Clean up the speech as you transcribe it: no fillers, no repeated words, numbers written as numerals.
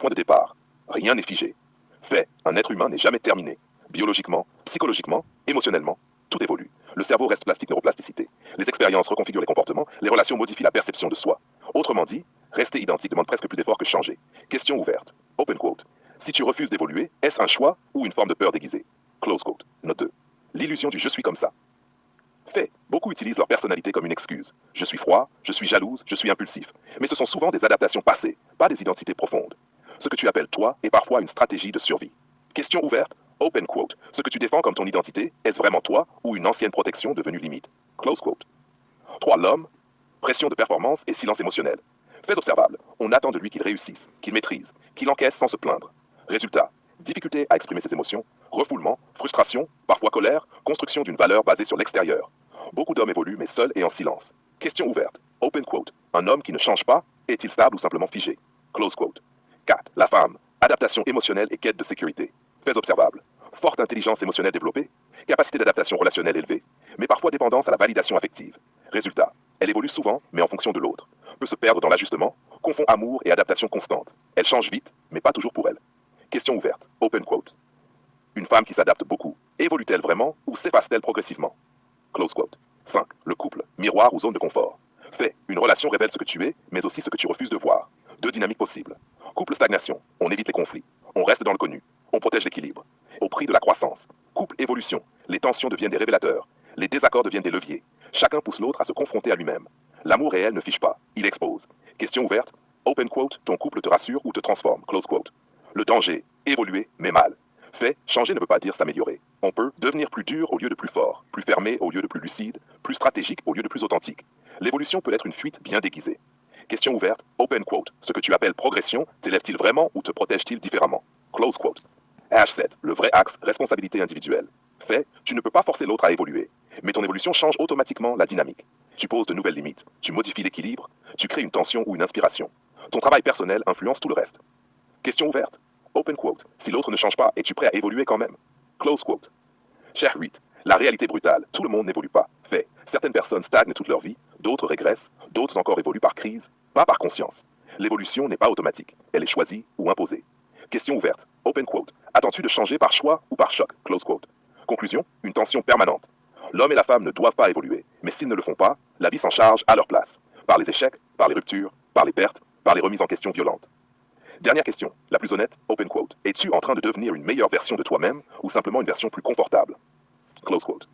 point de départ. Rien n'est figé. Fait, un être humain n'est jamais terminé. Biologiquement, psychologiquement, émotionnellement, tout évolue. Le cerveau reste plastique, neuroplasticité. Les expériences reconfigurent les comportements, les relations modifient la perception de soi. Autrement dit, rester identique demande presque plus d'efforts que changer. Question ouverte. Open quote. Si tu refuses d'évoluer, est-ce un choix ou une forme de peur déguisée? Close quote. Note 2. L'illusion du je suis comme ça. Fait. Beaucoup utilisent leur personnalité comme une excuse. Je suis froid, je suis jalouse, je suis impulsif. Mais ce sont souvent des adaptations passées, pas des identités profondes. Ce que tu appelles toi est parfois une stratégie de survie. Question ouverte. Open quote. Ce que tu défends comme ton identité, est-ce vraiment toi ou une ancienne protection devenue limite? Close quote. 3. L'homme. Pression de performance et silence émotionnel. Faits observables. On attend de lui qu'il réussisse, qu'il maîtrise, qu'il encaisse sans se plaindre. Résultat. Difficulté à exprimer ses émotions, refoulement, frustration, parfois colère, construction d'une valeur basée sur l'extérieur. Beaucoup d'hommes évoluent, mais seuls et en silence. Question ouverte. Open quote. Un homme qui ne change pas, est-il stable ou simplement figé? Close quote. 4. La femme. Adaptation émotionnelle et quête de sécurité. Faits observables. Forte intelligence émotionnelle développée, capacité d'adaptation relationnelle élevée, mais parfois dépendance à la validation affective. Résultat. Elle évolue souvent, mais en fonction de l'autre. Peut se perdre dans l'ajustement, confond amour et adaptation constante. Elle change vite, mais pas toujours pour elle. Question ouverte. Open quote. Une femme qui s'adapte beaucoup, évolue-t-elle vraiment ou s'efface-t-elle progressivement? Close quote. 5. Le couple, miroir ou zone de confort. Fait. Une relation révèle ce que tu es, mais aussi ce que tu refuses de voir. Deux dynamiques possibles. Couple stagnation. On évite les conflits. On reste dans le connu. On protège l'équilibre. Au prix de la croissance. Couple évolution. Les tensions deviennent des révélateurs. Les désaccords deviennent des leviers. Chacun pousse l'autre à se confronter à lui-même. L'amour réel ne fiche pas. Il expose. Question ouverte. Open quote. Ton couple te rassure ou te transforme. Close quote. Le danger. Évoluer, mais mal. Fait, changer ne veut pas dire s'améliorer. On peut devenir plus dur au lieu de plus fort, plus fermé au lieu de plus lucide, plus stratégique au lieu de plus authentique. L'évolution peut être une fuite bien déguisée. Question ouverte, open quote. Ce que tu appelles progression t'élève-t-il vraiment ou te protège-t-il différemment? Close quote. H7, le vrai axe, responsabilité individuelle. Fait, tu ne peux pas forcer l'autre à évoluer, mais ton évolution change automatiquement la dynamique. Tu poses de nouvelles limites, tu modifies l'équilibre, tu crées une tension ou une inspiration. Ton travail personnel influence tout le reste. Question ouverte. Open quote. Si l'autre ne change pas, es-tu prêt à évoluer quand même? Close quote. Cher 8. La réalité brutale. Tout le monde n'évolue pas. Fait. Certaines personnes stagnent toute leur vie, d'autres régressent, d'autres encore évoluent par crise, pas par conscience. L'évolution n'est pas automatique. Elle est choisie ou imposée. Question ouverte. Open quote. Attends-tu de changer par choix ou par choc? Close quote. Conclusion. Une tension permanente. L'homme et la femme ne doivent pas évoluer, mais s'ils ne le font pas, la vie s'en charge à leur place. Par les échecs, par les ruptures, par les pertes, par les remises en question violentes. Dernière question, la plus honnête, open quote. Es-tu en train de devenir une meilleure version de toi-même ou simplement une version plus confortable? Close quote.